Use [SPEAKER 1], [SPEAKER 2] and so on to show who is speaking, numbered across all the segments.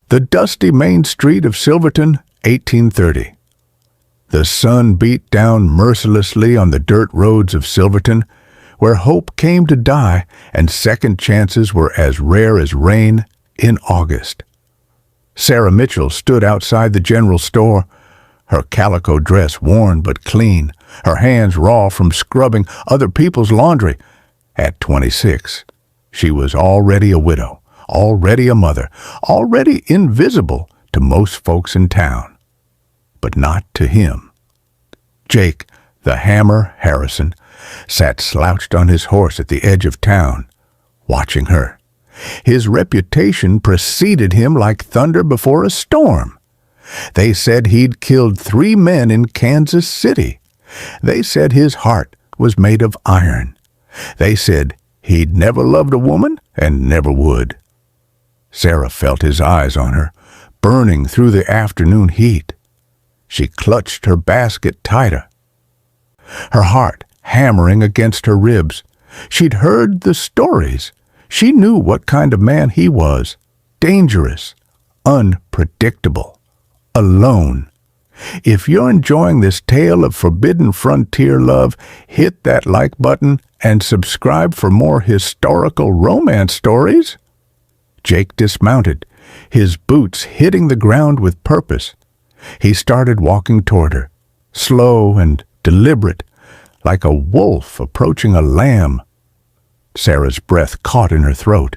[SPEAKER 1] The dusty main street of Silverton, 1830. The sun beat down mercilessly on the dirt roads of Silverton, where hope came to die and second chances were as rare as rain in August. Sarah Mitchell stood outside the general store, her calico dress worn but clean, her hands raw from scrubbing other people's laundry. At 26, she was already a widow, already a mother, already invisible to most folks in town. But not to him. Jake, the Hammer Harrison, sat slouched on his horse at the edge of town, watching her. His reputation preceded him like thunder before a storm. They said he'd killed 3 men in Kansas City. They said his heart was made of iron. They said he'd never loved a woman and never would. Sarah felt his eyes on her, burning through the afternoon heat. She clutched her basket tighter, her heart hammering against her ribs. She'd heard the stories. She knew what kind of man he was. Dangerous, unpredictable, alone. If you're enjoying this tale of forbidden frontier love, hit that like button and subscribe for more historical romance stories. Jake dismounted, his boots hitting the ground with purpose. He started walking toward her, slow and deliberate, like a wolf approaching a lamb. Sarah's breath caught in her throat.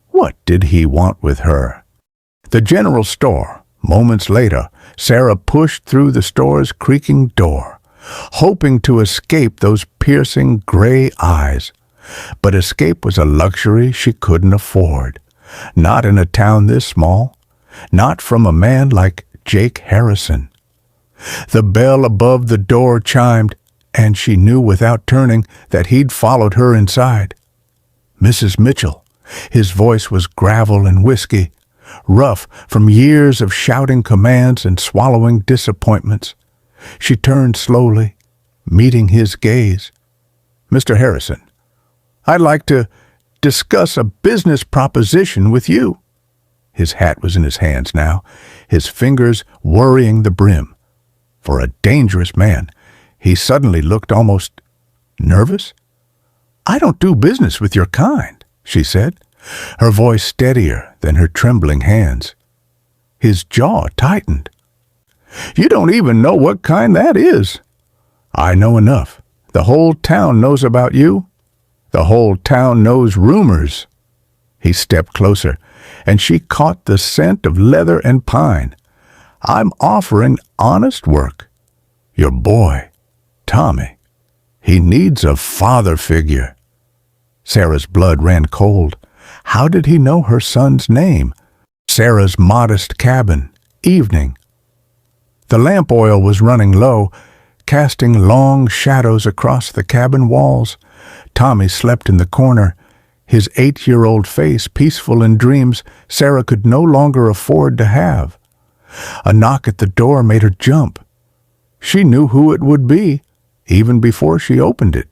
[SPEAKER 1] What did he want with her? The general store. Moments later, Sarah pushed through the store's creaking door, hoping to escape those piercing gray eyes. But escape was a luxury she couldn't afford. Not in a town this small. Not from a man like Jake Harrison. The bell above the door chimed, and she knew without turning that he'd followed her inside. Mrs. Mitchell. His voice was gravel and whiskey, rough from years of shouting commands and swallowing disappointments. She turned slowly, meeting his gaze. Mr. Harrison, I'd like to discuss a business proposition with you. His hat was in his hands now, his fingers worrying the brim. For a dangerous man, he suddenly looked almost nervous. I don't do business with your kind, she said, her voice steadier than her trembling hands. His jaw tightened. You don't even know what kind that is. I know enough. The whole town knows about you. The whole town knows rumors. He stepped closer, and she caught the scent of leather and pine. I'm offering honest work. Your boy, Tommy, he needs a father figure. Sarah's blood ran cold. How did he know her son's name? Sarah's modest cabin, evening. The lamp oil was running low, casting long shadows across the cabin walls. Tommy slept in the corner, his 8-year-old face peaceful in dreams Sarah could no longer afford to have. A knock at the door made her jump. She knew who it would be, even before she opened it.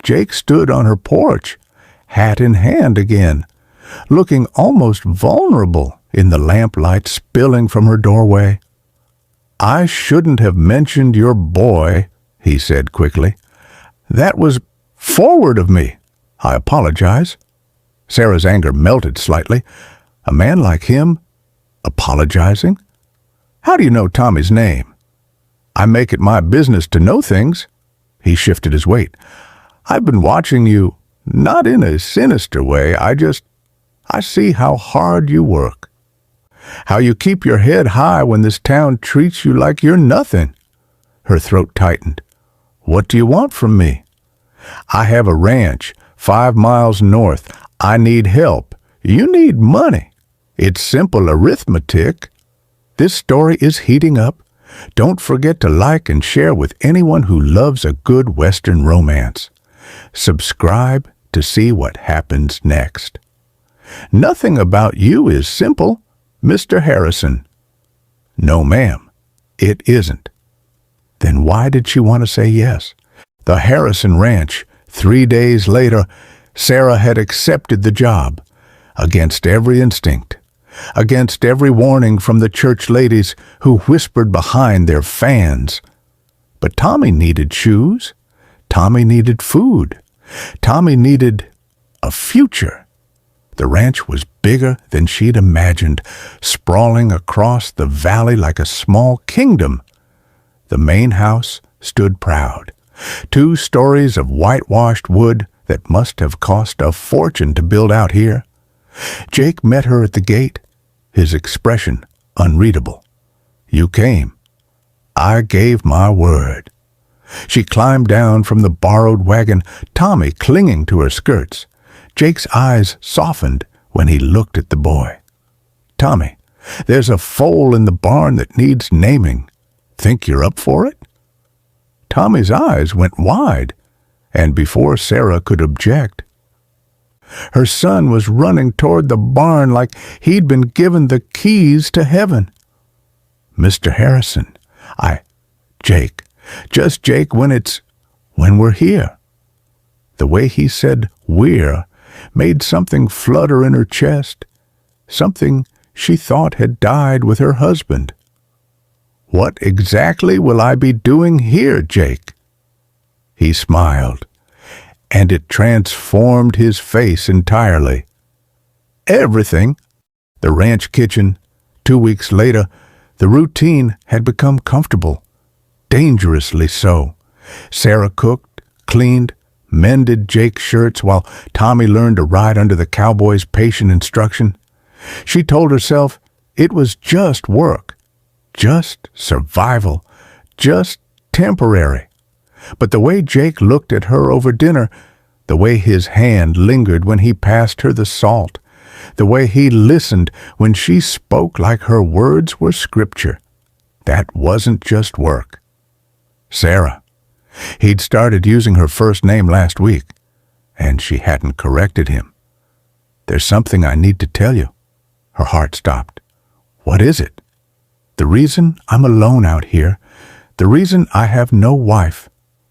[SPEAKER 1] Jake stood on her porch, hat in hand again, looking almost vulnerable in the lamplight spilling from her doorway. I shouldn't have mentioned your boy, he said quickly. That was forward of me. I apologize. Sarah's anger melted slightly. A man like him apologizing? How do you know Tommy's name? I make it my business to know things. He shifted his weight. I've been watching you, not in a sinister way. I see how hard you work. How you keep your head high when this town treats you like you're nothing. Her throat tightened. What do you want from me? I have a ranch 5 miles north. I need help. You need money. It's simple arithmetic. This story is heating up. Don't forget to like and share with anyone who loves a good Western romance. Subscribe to see what happens next. Nothing about you is simple, Mr. Harrison. No, ma'am, it isn't. Then why did she want to say yes? The Harrison Ranch. 3 days later, Sarah had accepted the job, against every instinct. against every warning from the church ladies who whispered behind their fans. But Tommy needed shoes. Tommy needed food. Tommy needed a future. The ranch was bigger than she'd imagined, sprawling across the valley like a small kingdom. The main house stood proud. 2 stories of whitewashed wood that must have cost a fortune to build out here. Jake met her at the gate, his expression unreadable. "You came. I gave my word." She climbed down from the borrowed wagon, Tommy clinging to her skirts. Jake's eyes softened when he looked at the boy. "Tommy, there's a foal in the barn that needs naming. Think you're up for it?" Tommy's eyes went wide, and before Sarah could object, her son was running toward the barn like he'd been given the keys to heaven. "Mr. Harrison, Jake, just Jake when we're here." The way he said "we're" made something flutter in her chest, something she thought had died with her husband. "What exactly will I be doing here, Jake?" He smiled, and it transformed his face entirely. "Everything." The ranch kitchen. 2 weeks later, the routine had become comfortable, dangerously so. Sarah cooked, cleaned, mended Jake's shirts while Tommy learned to ride under the cowboy's patient instruction. She told herself it was just work, just survival, just temporary. But the way Jake looked at her over dinner, the way his hand lingered when he passed her the salt, the way he listened when she spoke like her words were scripture, that wasn't just work. Sarah. He'd started using her first name last week, and she hadn't corrected him. "There's something I need to tell you." Her heart stopped. "What is it?" "The reason I'm alone out here, the reason I have no wife,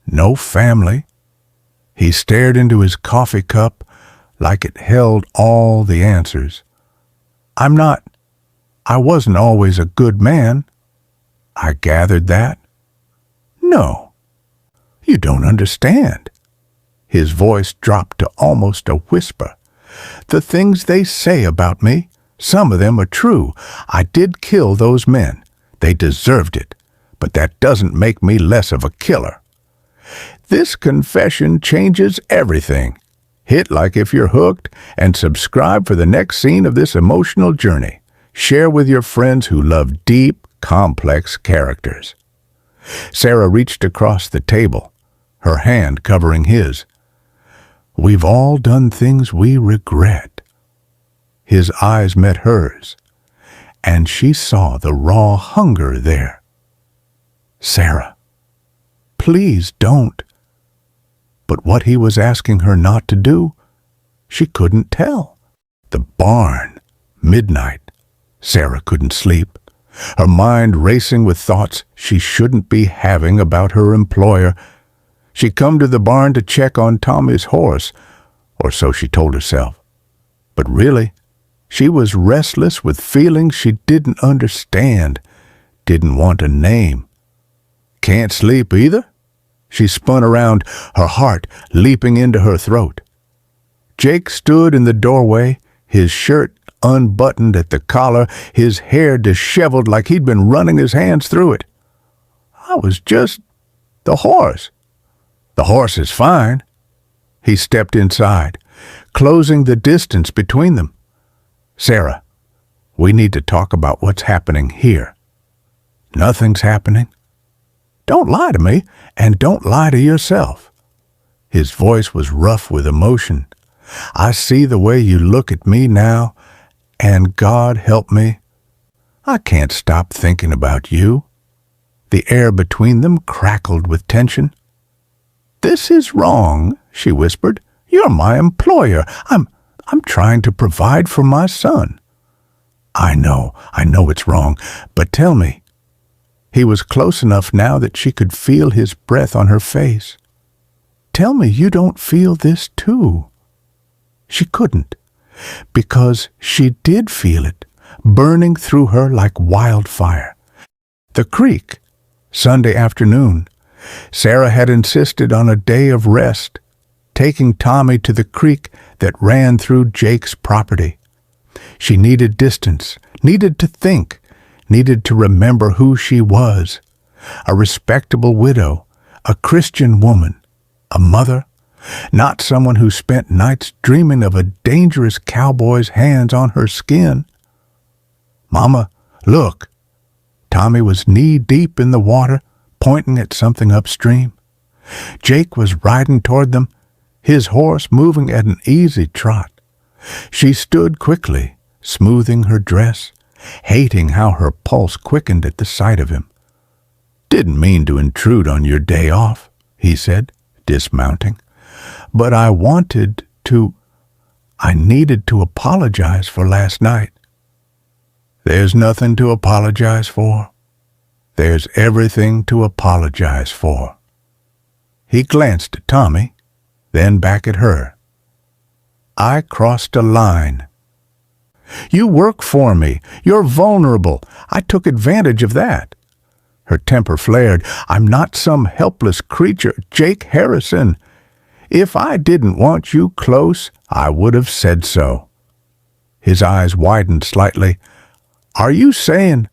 [SPEAKER 1] no family." He stared into his coffee cup like it held all the answers. I wasn't always a good man." "I gathered that." "No. You don't understand." His voice dropped to almost a whisper. "The things they say about me, some of them are true. I did kill those men. They deserved it. But that doesn't make me less of a killer. This confession changes everything. Hit like if you're hooked and subscribe for the next scene of this emotional journey. Share with your friends who love deep, complex characters." Sarah reached across the table, her hand covering his. "We've all done things we regret." His eyes met hers, and she saw the raw hunger there. "Sarah, please don't." But what he was asking her not to do, she couldn't tell. The barn, midnight. Sarah couldn't sleep, her mind racing with thoughts she shouldn't be having about her employer. She'd come to the barn to check on Tommy's horse, or so she told herself. But really, she was restless with feelings she didn't understand, didn't want to name. "Can't sleep either?" She spun around, her heart leaping into her throat. Jake stood in the doorway, his shirt unbuttoned at the collar, his hair disheveled like he'd been running his hands through it. "I was just the horse." "The horse is fine." He stepped inside, closing the distance between them. "Sarah, we need to talk about what's happening here." "Nothing's happening." "Don't lie to me, and don't lie to yourself." His voice was rough with emotion. "I see the way you look at me now, and God help me, I can't stop thinking about you." The air between them crackled with tension. "This is wrong," she whispered. "You're my employer. I'm trying to provide for my son." I know it's wrong, but tell me." He was close enough now that she could feel his breath on her face. "Tell me you don't feel this too." She couldn't, because she did feel it, burning through her like wildfire. The creek, Sunday afternoon. Sarah had insisted on a day of rest, taking Tommy to the creek that ran through Jake's property. She needed distance, needed to think, needed to remember who she was. A respectable widow, a Christian woman, a mother, not someone who spent nights dreaming of a dangerous cowboy's hands on her skin. "Mama, look." Tommy was knee-deep in the water, pointing at something upstream. Jake was riding toward them, his horse moving at an easy trot. She stood quickly, smoothing her dress, hating how her pulse quickened at the sight of him. "Didn't mean to intrude on your day off," he said, dismounting. "But I needed to apologize for last night." "There's nothing to apologize for. There's everything to apologize for." He glanced at Tommy, then back at her. "I crossed a line. You work for me. You're vulnerable. I took advantage of that." Her temper flared. "I'm not some helpless creature, Jake Harrison. If I didn't want you close, I would have said so." His eyes widened slightly. "Are you saying—"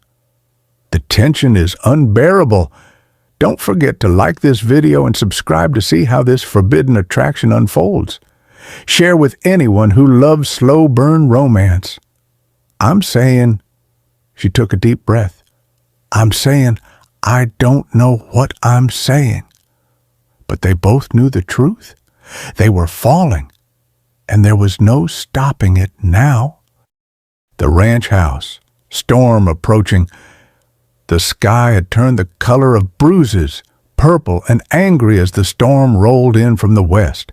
[SPEAKER 1] "The tension is unbearable. Don't forget to like this video and subscribe to see how this forbidden attraction unfolds. Share with anyone who loves slow burn romance. I'm saying—" She took a deep breath. "I'm saying I don't know what I'm saying." But they both knew the truth. They were falling, and there was no stopping it now. The ranch house, storm approaching. The sky had turned the color of bruises, purple and angry as the storm rolled in from the west.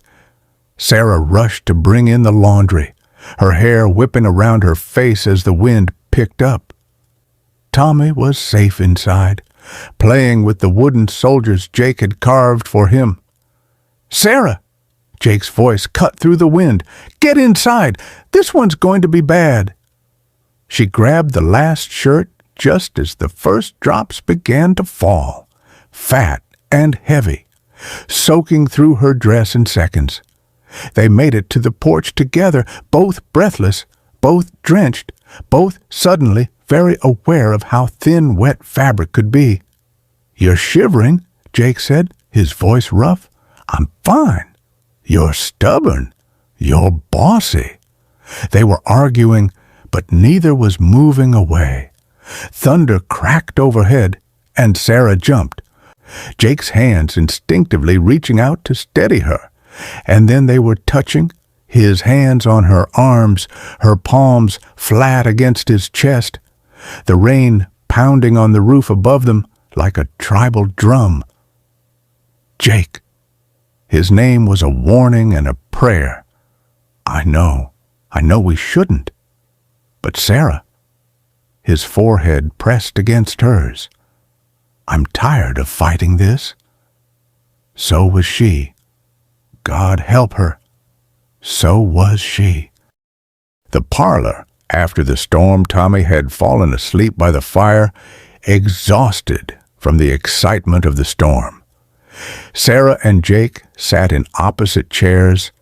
[SPEAKER 1] Sarah rushed to bring in the laundry, her hair whipping around her face as the wind picked up. Tommy was safe inside, playing with the wooden soldiers Jake had carved for him. "Sarah!" Jake's voice cut through the wind. "Get inside! This one's going to be bad!" She grabbed the last shirt just as the first drops began to fall, fat and heavy, soaking through her dress in seconds. They made it to the porch together, both breathless, both drenched, both suddenly very aware of how thin wet fabric could be. "You're shivering," Jake said, his voice rough. "I'm fine." "You're stubborn. You're bossy." They were arguing, but neither was moving away. Thunder cracked overhead, and Sarah jumped, Jake's hands instinctively reaching out to steady her, and then they were touching, his hands on her arms, her palms flat against his chest, the rain pounding on the roof above them like a tribal drum. Jake. His name was a warning and a prayer. I know we shouldn't. But Sarah. His forehead pressed against hers. I'm tired of fighting this. So was she. God help her. So was she. The parlor, after the storm, Tommy had fallen asleep by the fire, exhausted from the excitement of the storm. Sarah and Jake sat in opposite chairs,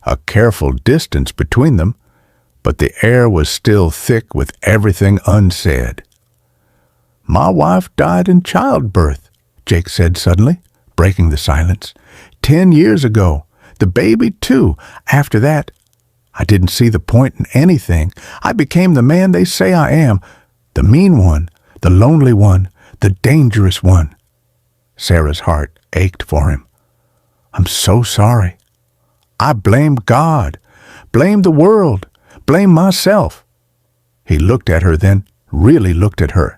[SPEAKER 1] a careful distance between them, but the air was still thick with everything unsaid. My wife died in childbirth, Jake said suddenly, breaking the silence. 10 years ago. The baby, too. After that, I didn't see the point in anything. I became the man they say I am, the mean one, the lonely one, the dangerous one. Sarah's heart ached for him. I'm so sorry. I blame God, blame the world, blame myself. He looked at her then, really looked at her.